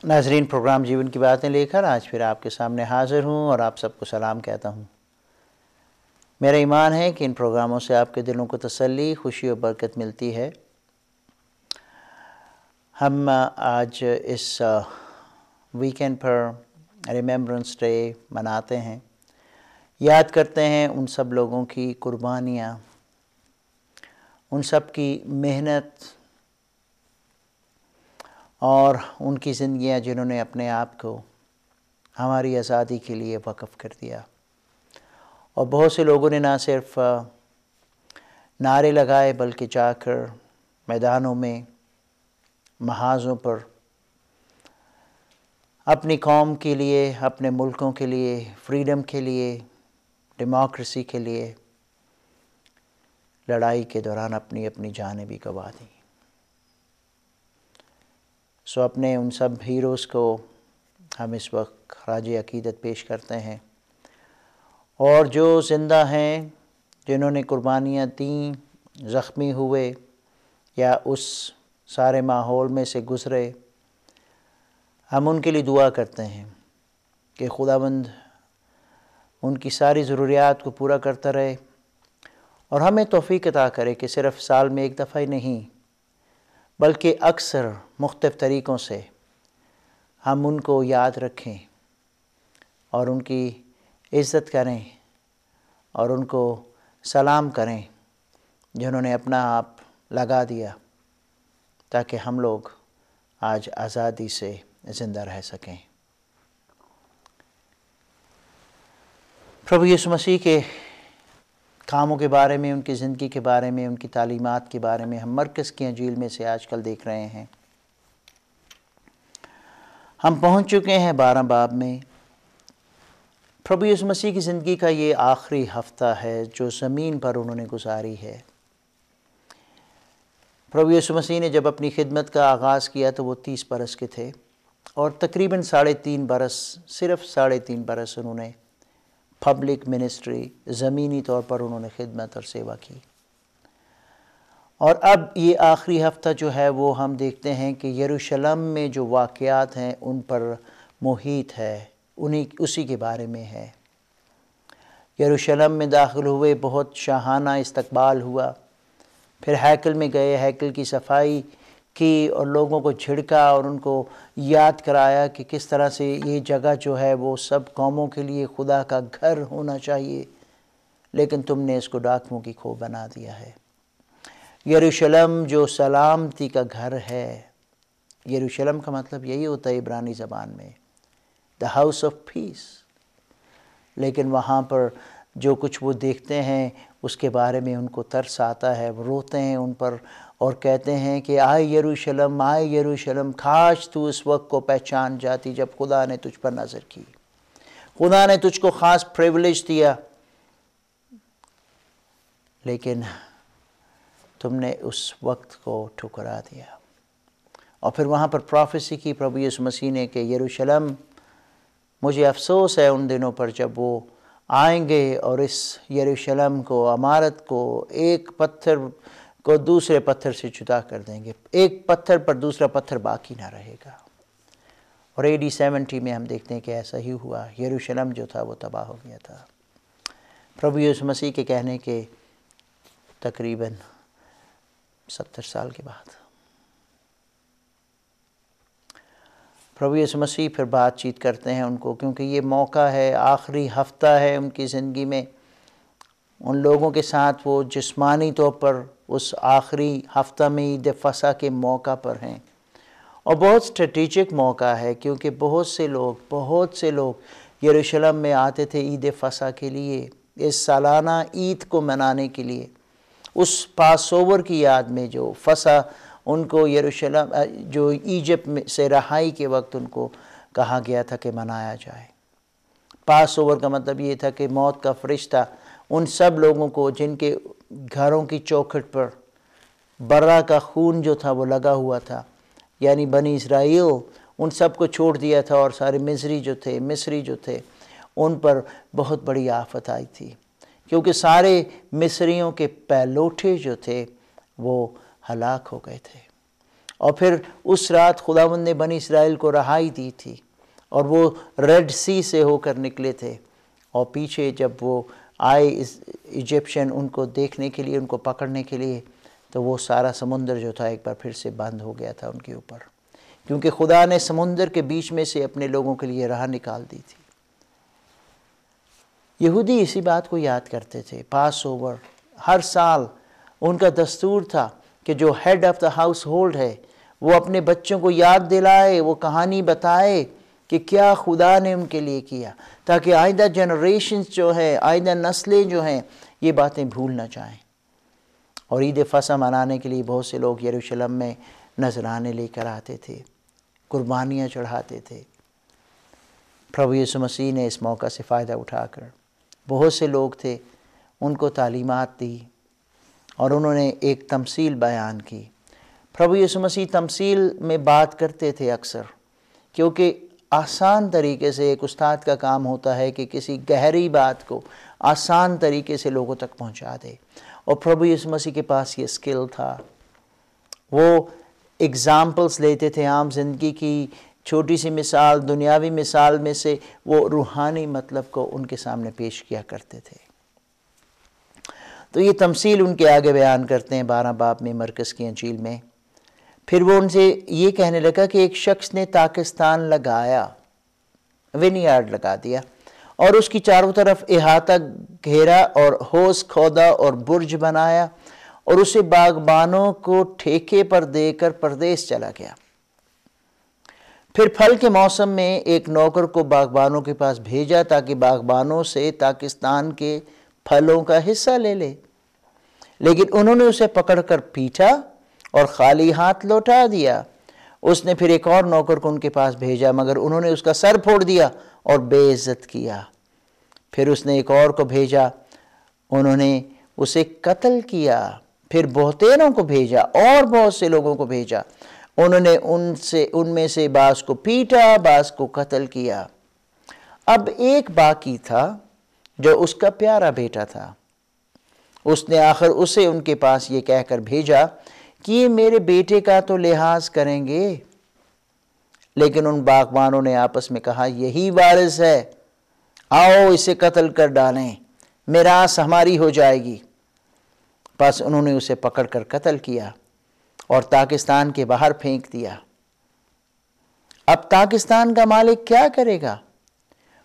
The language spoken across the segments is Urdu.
ناظرین، پروگرام جیون کی باتیں لے کر آج پھر آپ کے سامنے حاضر ہوں اور آپ سب کو سلام کہتا ہوں۔ میرا ایمان ہے کہ ان پروگراموں سے آپ کے دلوں کو تسلی، خوشی اور برکت ملتی ہے۔ ہم آج اس ویکینڈ پر ریمیمبرنس ڈے مناتے ہیں، یاد کرتے ہیں ان سب لوگوں کی قربانیاں، ان سب کی محنت اور ان کی زندگیاں جنہوں نے اپنے آپ کو ہماری آزادی کے لیے وقف کر دیا۔ اور بہت سے لوگوں نے نہ صرف نعرے لگائے بلکہ جا کر میدانوں میں، محاذوں پر اپنی قوم کے لیے، اپنے ملکوں کے لیے، فریڈم کے لیے، ڈیموکریسی کے لیے لڑائی کے دوران اپنی جانیں بھی گنوا دیں۔ سو اپنے ان سب ہیروز کو ہم اس وقت خراج عقیدت پیش کرتے ہیں، اور جو زندہ ہیں، جنہوں نے قربانیاں دیں، زخمی ہوئے یا اس سارے ماحول میں سے گزرے، ہم ان کے لیے دعا کرتے ہیں کہ خداوند ان کی ساری ضروریات کو پورا کرتا رہے اور ہمیں توفیق عطا کرے کہ صرف سال میں ایک دفعہ ہی نہیں بلکہ اکثر مختلف طریقوں سے ہم ان کو یاد رکھیں اور ان کی عزت کریں اور ان کو سلام کریں جنہوں نے اپنا آپ لگا دیا تاکہ ہم لوگ آج آزادی سے زندہ رہ سکیں۔ پربھو یسوع مسیح کے کاموں کے بارے میں، ان کی زندگی کے بارے میں، ان کی تعلیمات کے بارے میں ہم مرکز کی انجیل میں سے آج کل دیکھ رہے ہیں۔ ہم پہنچ چکے ہیں 12 باب میں۔ پربھو یسوع مسیح کی زندگی کا یہ آخری ہفتہ ہے جو زمین پر انہوں نے گزاری ہے۔ پربھو یسوع مسیح نے جب اپنی خدمت کا آغاز کیا تو وہ 30 برس کے تھے، اور تقریباً 3.5 برس، صرف 3.5 برس انہوں نے پبلک منسٹری، زمینی طور پر انہوں نے خدمت اور سیوا کی۔ اور اب یہ آخری ہفتہ جو ہے وہ ہم دیکھتے ہیں کہ یروشلم میں جو واقعات ہیں ان پر محیط ہے، اسی کے بارے میں ہے۔ یروشلم میں داخل ہوئے، بہت شاہانہ استقبال ہوا، پھر ہیکل میں گئے، ہیکل کی صفائی کی اور لوگوں کو جھڑکا اور ان کو یاد کرایا کہ کس طرح سے یہ جگہ جو ہے وہ سب قوموں کے لیے خدا کا گھر ہونا چاہیے، لیکن تم نے اس کو ڈاکوؤں کی کھو بنا دیا ہے۔ یروشلم جو سلامتی کا گھر ہے، یروشلم کا مطلب یہی ہوتا ہے عبرانی زبان میں، the house of peace، لیکن وہاں پر جو کچھ وہ دیکھتے ہیں اس کے بارے میں ان کو ترس آتا ہے، وہ روتے ہیں ان پر اور کہتے ہیں کہ آئے یروشلم، آئے یروشلم، کاش تو اس وقت کو پہچان جاتی جب خدا نے تجھ پر نظر کی، خدا نے تجھ کو خاص پریولیج دیا، لیکن تم نے اس وقت کو ٹھکرا دیا۔ اور پھر وہاں پر پروفیسی کی پربھو یسوع مسیح نے کہ یروشلم، مجھے افسوس ہے ان دنوں پر جب وہ آئیں گے اور اس یروشلم کو، عمارت کو، ایک پتھر کو دوسرے پتھر سے جدا کر دیں گے، ایک پتھر پر دوسرا پتھر باقی نہ رہے گا۔ اور AD 70 میں ہم دیکھتے ہیں کہ ایسا ہی ہوا، یروشلم جو تھا وہ تباہ ہو گیا تھا۔ پربھو یسوع مسیح کے کہنے کے تقریباً 70 سال کے بعد پربھو یسوع مسیح پھر بات چیت کرتے ہیں ان کو، کیونکہ یہ موقع ہے، آخری ہفتہ ہے ان کی زندگی میں۔ ان لوگوں کے ساتھ وہ جسمانی طور پر اس آخری ہفتہ میں عید فصح کے موقع پر ہیں، اور بہت اسٹریٹجک موقع ہے کیونکہ بہت سے لوگ یروشلم میں آتے تھے عید فصح کے لیے، اس سالانہ عید کو منانے کے لیے، اس پاس اوور کی یاد میں جو فصح ان کو یروشلم جو ایجپٹ میں سے رہائی کے وقت ان کو کہا گیا تھا کہ منایا جائے۔ پاس اوور کا مطلب یہ تھا کہ موت کا فرشتہ ان سب لوگوں کو جن کے گھروں کی چوکھٹ پر برا کا خون جو تھا وہ لگا ہوا تھا، یعنی بنی اسرائیل، ان سب کو چھوڑ دیا تھا، اور سارے مصری جو تھے ان پر بہت بڑی آفت آئی تھی، کیونکہ سارے مصریوں کے پہلوٹھے جو تھے وہ ہلاک ہو گئے تھے۔ اور پھر اس رات خداوند نے بنی اسرائیل کو رہائی دی تھی اور وہ ریڈ سی سے ہو کر نکلے تھے، اور پیچھے جب وہ آئے ایجپشین ان کو دیکھنے کے لیے، ان کو پکڑنے کے لیے، تو وہ سارا سمندر جو تھا ایک بار پھر سے بند ہو گیا تھا ان کے اوپر، کیونکہ خدا نے سمندر کے بیچ میں سے اپنے لوگوں کے لیے راہ نکال دی تھی۔ یہودی اسی بات کو یاد کرتے تھے۔ پاس اوور ہر سال ان کا دستور تھا کہ جو head of the household ہے وہ اپنے بچوں کو یاد دلائے، وہ کہانی بتائے کہ کیا خدا نے ان کے لیے کیا، تاکہ آئندہ جنریشنز جو ہے، آئندہ نسلیں جو ہیں، یہ باتیں بھول نہ جائیں۔ اور عید فصح منانے کے لیے بہت سے لوگ یروشلم میں نذرانے لے کر آتے تھے، قربانیاں چڑھاتے تھے۔ پربھو یسوع مسیح نے اس موقع سے فائدہ اٹھا کر بہت سے لوگ تھے، ان کو تعلیمات دی اور انہوں نے ایک تمثیل بیان کی۔ پربھو یسوع مسیح تمثیل میں بات کرتے تھے اکثر، کیونکہ آسان طریقے سے ایک استاد کا کام ہوتا ہے کہ کسی گہری بات کو آسان طریقے سے لوگوں تک پہنچا دے، اور پربھو یسوع مسیح کے پاس یہ اسکل تھا۔ وہ اگزامپلس لیتے تھے عام زندگی کی، چھوٹی سی مثال، دنیاوی مثال میں سے وہ روحانی مطلب کو ان کے سامنے پیش کیا کرتے تھے۔ تو یہ تمثیل ان کے آگے بیان کرتے ہیں 12 باب میں مرکز کی انجیل میں۔ پھر وہ ان سے یہ کہنے لگا کہ ایک شخص نے تاکستان لگایا، ونیارڈ لگا دیا، اور اس کی چاروں طرف احاطہ گھیرا اور حوض کھودا اور برج بنایا، اور اسے باغبانوں کو ٹھیکے پر دے کر پردیس چلا گیا۔ پھر پھل کے موسم میں ایک نوکر کو باغبانوں کے پاس بھیجا تاکہ باغبانوں سے تاکستان کے پھلوں کا حصہ لے لے، لیکن انہوں نے اسے پکڑ کر پیٹا اور خالی ہاتھ لوٹا دیا۔ اس نے پھر ایک اور نوکر کو ان کے پاس بھیجا، مگر انہوں نے اس کا سر پھوڑ دیا اور بے عزت کیا۔ پھر اس نے ایک اور کو بھیجا، انہوں نے اسے قتل کیا۔ پھر بہتےروں کو بھیجا اور بہت سے لوگوں کو بھیجا، انہوں نے ان میں سے بعض کو پیٹا، بعض کو قتل کیا۔ اب ایک باقی تھا جو اس کا پیارا بیٹا تھا۔ اس نے آخر اسے ان کے پاس یہ کہہ کر بھیجا کہ یہ میرے بیٹے کا تو لحاظ کریں گے۔ لیکن ان باغبانوں نے آپس میں کہا، یہی وارث ہے، آؤ اسے قتل کر ڈالیں، میراث ہماری ہو جائے گی۔ پس انہوں نے اسے پکڑ کر قتل کیا اور تاکستان کے باہر پھینک دیا۔ اب تاکستان کا مالک کیا کرے گا؟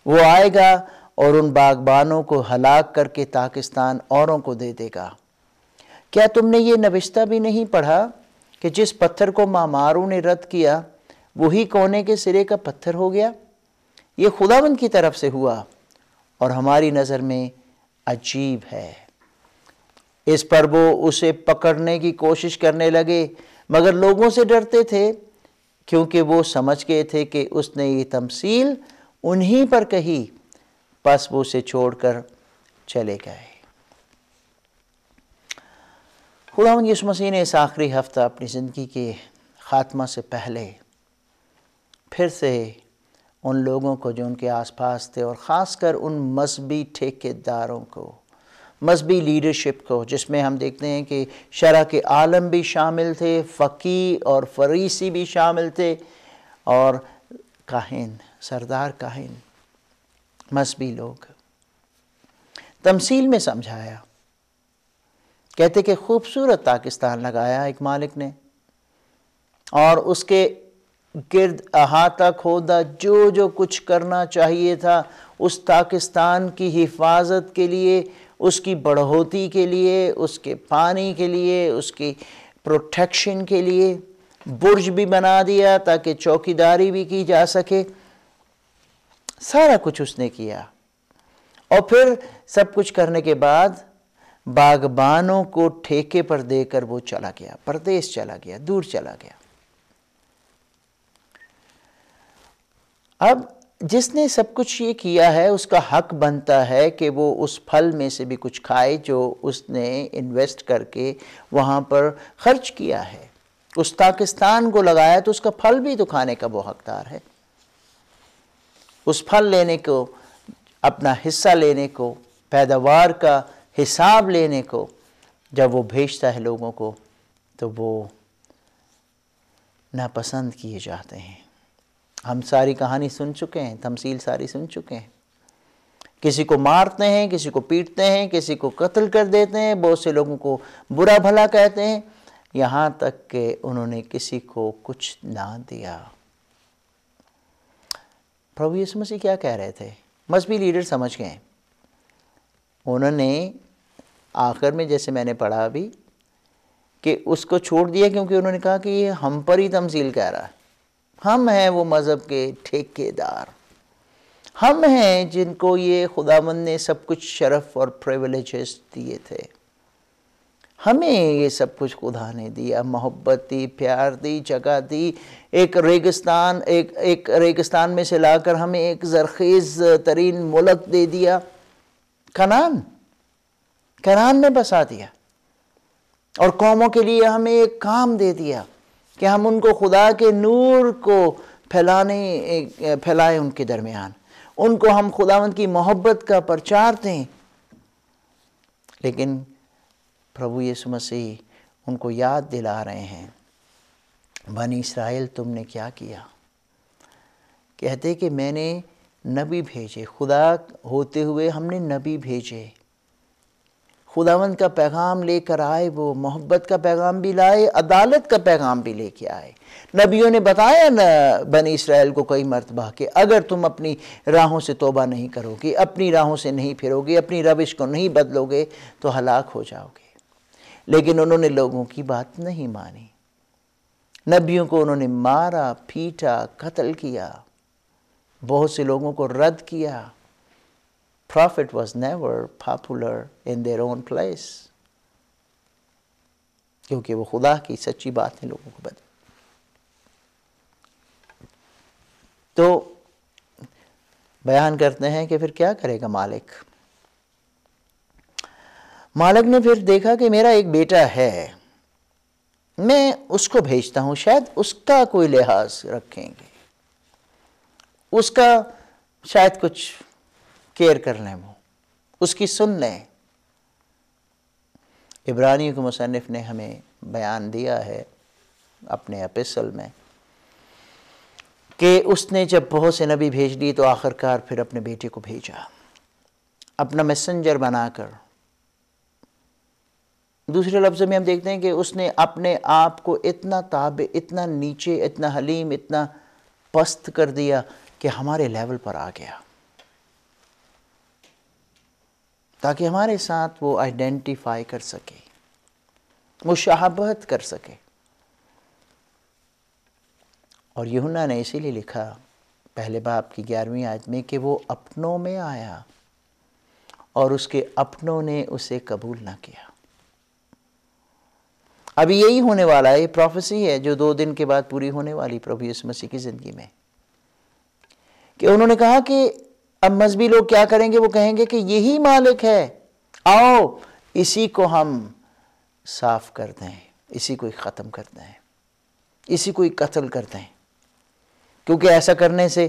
وہ آئے گا اور ان باغبانوں کو ہلاک کر کے تاکستان اوروں کو دے دے گا۔ کیا تم نے یہ نوشتہ بھی نہیں پڑھا کہ جس پتھر کو معماروں نے رد کیا وہی کونے کے سرے کا پتھر ہو گیا؟ یہ خداوند کی طرف سے ہوا اور ہماری نظر میں عجیب ہے۔ اس پر وہ اسے پکڑنے کی کوشش کرنے لگے، مگر لوگوں سے ڈرتے تھے، کیونکہ وہ سمجھ گئے تھے کہ اس نے یہ تمثیل انہی پر کہی۔ پس وہ اسے چھوڑ کر چلے گئے۔ خداوند یسوع مسیح نے اس آخری ہفتہ اپنی زندگی کے خاتمہ سے پہلے پھر سے ان لوگوں کو جو ان کے آس پاس تھے، اور خاص کر ان مذہبی ٹھیکیداروں کو، مذہبی لیڈرشپ کو، جس میں ہم دیکھتے ہیں کہ شرع کے عالم بھی شامل تھے، فقیہ اور فریسی بھی شامل تھے، اور کاہن، سردار کاہن، مذہبی لوگ، تمثیل میں سمجھایا۔ کہتے کہ خوبصورت تاکستان لگایا ایک مالک نے، اور اس کے گرد احاطہ کھودا، جو کچھ کرنا چاہیے تھا اس تاکستان کی حفاظت کے لیے، اس کی بڑھوتی کے لیے، اس کے پانی کے لیے، اس کی پروٹیکشن کے لیے برج بھی بنا دیا تاکہ چوکیداری بھی کی جا سکے۔ سارا کچھ اس نے کیا، اور پھر سب کچھ کرنے کے بعد باغبانوں کو ٹھیکے پر دے کر وہ چلا گیا، پردیس چلا گیا، دور چلا گیا۔ اب جس نے سب کچھ یہ کیا ہے اس کا حق بنتا ہے کہ وہ اس پھل میں سے بھی کچھ کھائے جو اس نے انویسٹ کر کے وہاں پر خرچ کیا ہے۔ اس تاکستان کو لگایا تو اس کا پھل بھی تو کھانے کا وہ حقدار ہے۔ اس پھل لینے کو، اپنا حصہ لینے کو، پیداوار کا حساب لینے کو جب وہ بھیجتا ہے لوگوں کو، تو وہ ناپسند کیے جاتے ہیں۔ ہم ساری کہانی سن چکے ہیں، تمثیل ساری سن چکے ہیں۔ کسی کو مارتے ہیں، کسی کو پیٹتے ہیں، کسی کو قتل کر دیتے ہیں، بہت سے لوگوں کو برا بھلا کہتے ہیں، یہاں تک کہ انہوں نے کسی کو کچھ نہ دیا۔ پربھو یسوع مسیح کیا کہہ رہے تھے؟ مذہبی لیڈر سمجھ گئے۔ انہوں نے آخر میں جیسے میں نے پڑھا ابھی کہ اس کو چھوڑ دیا، کیونکہ انہوں نے کہا کہ یہ ہم پر ہی تمثیل کہہ رہا ہے۔ ہم ہیں وہ مذہب کے ٹھیکیدار، ہم ہیں جن کو یہ خداوند نے سب کچھ شرف اور پریویلیجز دیے تھے۔ ہمیں یہ سب کچھ خدا نے دیا، محبت دی، پیار دی، جگہ دی، ایک ریگستان میں سے لا کر ہمیں ایک زرخیز ترین ملک دے دیا، کنعان میں بسا دیا، اور قوموں کے لیے ہمیں ایک کام دے دیا کہ ہم ان کو خدا کے نور کو پھیلائیں ان کے درمیان، ان کو ہم خداوند کی محبت کا پرچار دیں۔ لیکن پربھو یسوع مسیح ان کو یاد دلا رہے ہیں، بنی اسرائیل تم نے کیا کیا؟ کہتے کہ میں نے نبی بھیجے، خدا ہوتے ہوئے ہم نے نبی بھیجے، خداوند کا پیغام لے کر آئے، وہ محبت کا پیغام بھی لائے، عدالت کا پیغام بھی لے کے آئے۔ نبیوں نے بتایا بنی اسرائیل کو کئی مرتبہ کہ اگر تم اپنی راہوں سے توبہ نہیں کرو گے، اپنی راہوں سے نہیں پھرو گے، اپنی روش کو نہیں بدلو گے تو ہلاک ہو جاؤ گے۔ لیکن انہوں نے لوگوں کی بات نہیں مانی، نبیوں کو انہوں نے مارا، پیٹا، قتل کیا، بہت سے لوگوں کو رد کیا۔ Prophet was never popular in their own place، کیونکہ وہ خدا کی سچی بات ہے لوگوں کو بدل۔ تو بیان کرتے ہیں کہ پھر کیا کرے گا مالک؟ مالک نے پھر دیکھا کہ میرا ایک بیٹا ہے، میں اس کو بھیجتا ہوں، شاید اس کا کوئی لحاظ رکھیں گے، اس کا شاید کچھ کیئر کر لیں، وہ اس کی سن لیں۔ عبرانیوں کے مصنف نے ہمیں بیان دیا ہے اپنے اپسل میں کہ اس نے جب بہت سے نبی بھیج دی تو آخر کار پھر اپنے بیٹے کو بھیجا، اپنا میسنجر بنا کر۔ دوسرے لفظوں میں ہم دیکھتے ہیں کہ اس نے اپنے آپ کو اتنا تابع، اتنا نیچے، اتنا حلیم، اتنا پست کر دیا کہ ہمارے لیول پر آ گیا، تاکہ ہمارے ساتھ وہ آئیڈینٹیفائی کر سکے، مشابہت کر سکے۔ اور یوحنا نے اسی لیے لکھا پہلے باب کی 11ویں آیت میں کہ وہ اپنوں میں آیا اور اس کے اپنوں نے اسے قبول نہ کیا۔ ابھی یہی ہونے والا ہے، یہ پروفیسی ہے جو 2 دن کے بعد پوری ہونے والی پربھو یسوع مسیح کی زندگی میں، کہ انہوں نے کہا کہ اب مذہبی لوگ کیا کریں گے؟ وہ کہیں گے کہ یہی مالک ہے، آؤ اسی کو ہم صاف کر دیں، اسی کو ختم کر دیں، اسی کو قتل کر دیں، کیونکہ ایسا کرنے سے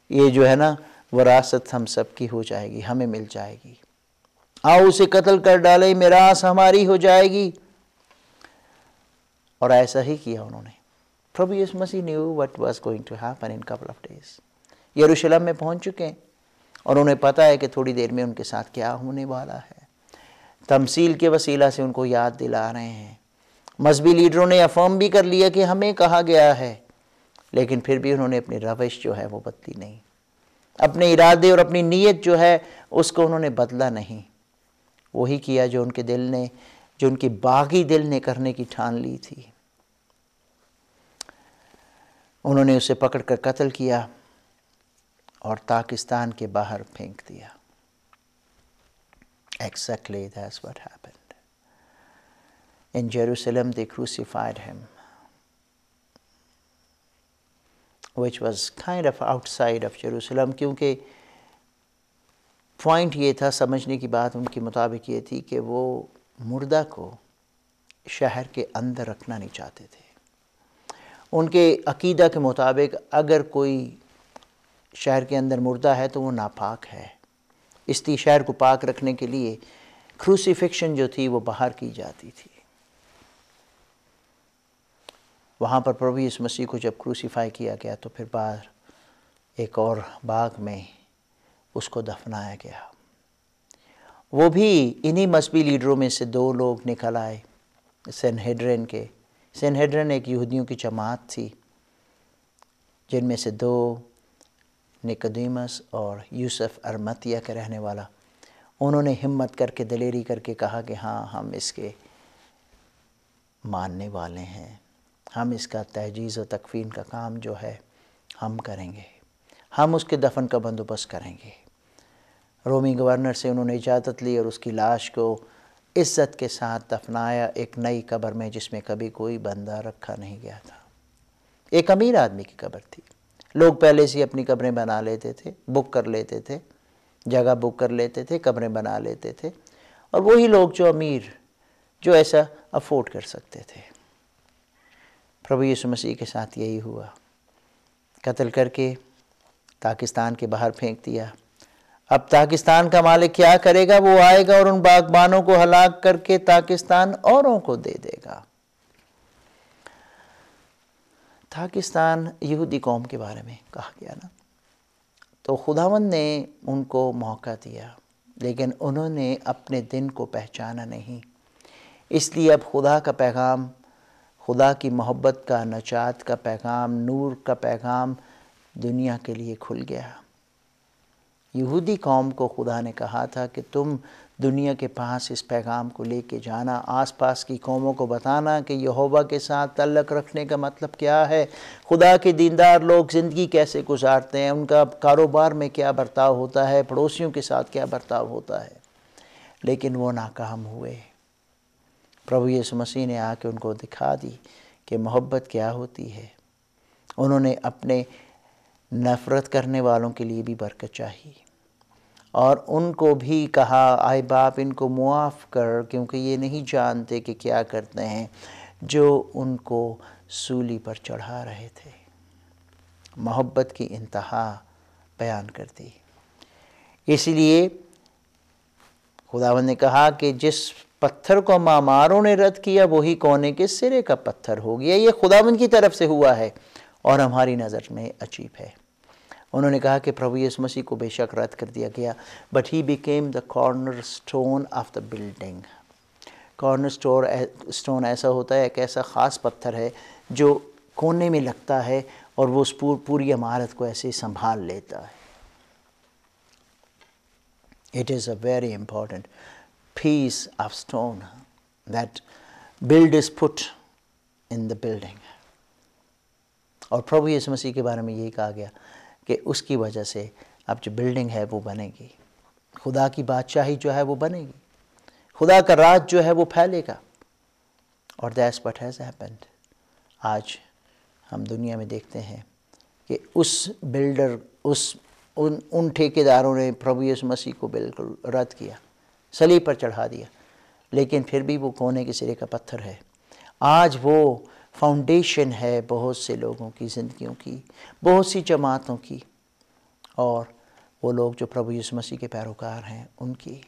یہ جو ہے نا وراثت ہم سب کی ہو جائے گی، ہمیں مل جائے گی، آؤ اسے قتل کر ڈالیں، میراث ہماری ہو جائے گی۔ اور ایسا ہی کیا انہوں نے۔ پربھو یسوع مسیح knew what was going to happen in couple of days۔ یروشلم میں پہنچ چکے ہیں اور انہیں پتہ ہے کہ تھوڑی دیر میں ان کے ساتھ کیا ہونے والا ہے۔ تمثیل کے وسیلہ سے ان کو یاد دلا رہے ہیں۔ مذہبی لیڈروں نے افرم بھی کر لیا کہ ہمیں کہا گیا ہے، لیکن پھر بھی انہوں نے اپنی روش جو ہے وہ بدلی نہیں، اپنے ارادے اور اپنی نیت جو ہے اس کو انہوں نے بدلا نہیں۔ وہی کیا جو ان کے دل نے، جو ان کی باغی دل نے کرنے کی ٹھان لی تھی۔ انہوں نے اسے پکڑ کر قتل کیا اور پاکستان کے باہر پھینک دیا۔ Exactly that's what happened. In Jerusalem they crucified him, which was kind of outside of Jerusalem، کیونکہ پوائنٹ یہ تھا، سمجھنے کی بات ان کے مطابق یہ تھی کہ وہ مردہ کو شہر کے اندر رکھنا نہیں چاہتے تھے۔ ان کے عقیدہ کے مطابق اگر کوئی شہر کے اندر مردہ ہے تو وہ ناپاک ہے، اس لیے شہر کو پاک رکھنے کے لیے کروسیفکشن جو تھی وہ باہر کی جاتی تھی۔ وہاں پر پربھو یسوع مسیح کو جب کروسیفائی کیا گیا تو پھر باہر ایک اور باغ میں اس کو دفنایا گیا۔ وہ بھی انہی مذہبی لیڈروں میں سے 2 لوگ نکل آئے، سنہیڈرین کے۔ سنہیڈرین ایک یہودیوں کی جماعت تھی جن میں سے 2 نیقودیمس اور یوسف ارمتیہ کے رہنے والا، انہوں نے ہمت کر کے دلیری کر کے کہا کہ ہاں ہم اس کے ماننے والے ہیں، ہم اس کا تہجیز و تکفین کا کام جو ہے ہم کریں گے، ہم اس کے دفن کا بندوبست کریں گے۔ رومی گورنر سے انہوں نے اجازت لی اور اس کی لاش کو عزت کے ساتھ دفنایا ایک نئی قبر میں جس میں کبھی کوئی بندہ رکھا نہیں گیا تھا۔ ایک امیر آدمی کی قبر تھی۔ لوگ پہلے سے اپنی قبریں بنا لیتے تھے، بک کر لیتے تھے، جگہ بک کر لیتے تھے، قبریں بنا لیتے تھے، اور وہی لوگ جو امیر، جو ایسا افورڈ کر سکتے تھے۔ پربھو یسوع مسیح کے ساتھ یہی ہوا، قتل کر کے پاکستان کے باہر پھینک دیا۔ اب پاکستان کا مالک کیا کرے گا؟ وہ آئے گا اور ان باغبانوں کو ہلاک کر کے پاکستان اوروں کو دے دے گا۔ پاکستان یہودی قوم کے بارے میں کہا گیا نا، تو خداوند نے ان کو موقع دیا لیکن انہوں نے اپنے دن کو پہچانا نہیں۔ اس لیے اب خدا کا پیغام، خدا کی محبت کا، نجات کا پیغام، نور کا پیغام دنیا کے لیے کھل گیا۔ یہودی قوم کو خدا نے کہا تھا کہ تم دنیا کے پاس اس پیغام کو لے کے جانا، آس پاس کی قوموں کو بتانا کہ یہوہ کے ساتھ تعلق رکھنے کا مطلب کیا ہے، خدا کے دیندار لوگ زندگی کیسے گزارتے ہیں، ان کا کاروبار میں کیا برتاؤ ہوتا ہے، پڑوسیوں کے ساتھ کیا برتاؤ ہوتا ہے، لیکن وہ ناکام ہوئے۔ پربھو یسوع مسیح نے آ کے ان کو دکھا دی کہ محبت کیا ہوتی ہے۔ انہوں نے اپنے نفرت کرنے والوں کے لیے بھی برکت چاہی اور ان کو بھی کہا اے باپ ان کو معاف کر، کیونکہ یہ نہیں جانتے کہ کیا کرتے ہیں، جو ان کو سولی پر چڑھا رہے تھے۔ محبت کی انتہا بیان کر دی۔ اس لیے خداوند نے کہا کہ جس پتھر کو معماروں نے رد کیا وہی کونے کے سرے کا پتھر ہو گیا۔ یہ خداوند کی طرف سے ہوا ہے اور ہماری نظر میں عجیب ہے۔ انہوں نے کہا کہ پربھو یسوع مسیح کو بے شک رد کر دیا گیا، but he became the corner stone of the building. Corner stone ایسا ہوتا ہے، ایک ایسا خاص پتھر ہے جو کونے میں لگتا ہے اور وہ اس پوری عمارت کو ایسے سنبھال لیتا ہے۔ It is a very important piece of stone that builders put in the building. اور پربھو یسوع مسیح کے بارے میں یہی کہا گیا کہ اس کی وجہ سے اب جو بلڈنگ ہے وہ بنے گی، خدا کی بادشاہی جو ہے وہ بنے گی، خدا کا راج جو ہے وہ پھیلے گا۔ اور that's what has happened۔ آج ہم دنیا میں دیکھتے ہیں کہ اس بلڈر، ان ٹھیکیداروں نے پربھو یسوع مسیح کو بالکل رد کیا، صلیب پر چڑھا دیا، لیکن پھر بھی وہ کونے کے سرے کا پتھر ہے۔ آج وہ فاؤنڈیشن ہے بہت سے لوگوں کی زندگیوں کی، بہت سی جماعتوں کی، اور وہ لوگ جو پربھو یسوع مسیح کے پیروکار ہیں ان کی،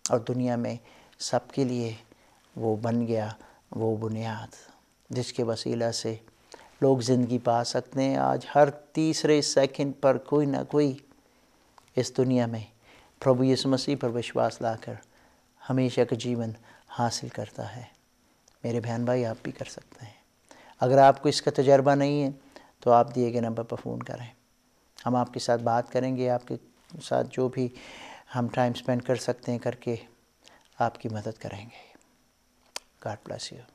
اور دنیا میں سب کے لیے وہ بن گیا وہ بنیاد جس کے وسیلہ سے لوگ زندگی پا سکتے ہیں۔ آج ہر تیسرے سیکنڈ پر کوئی نہ کوئی اس دنیا میں پربھو یسوع مسیح پر وشواس لا کر ہمیشہ کا جیون حاصل کرتا ہے۔ میرے بہن بھائی، آپ بھی کر سکتے ہیں۔ اگر آپ کو اس کا تجربہ نہیں ہے تو آپ دیے گئے نمبر پر فون کریں، ہم آپ کے ساتھ بات کریں گے، آپ کے ساتھ جو بھی ہم ٹائم سپینڈ کر سکتے ہیں کر کے آپ کی مدد کریں گے۔ God bless you.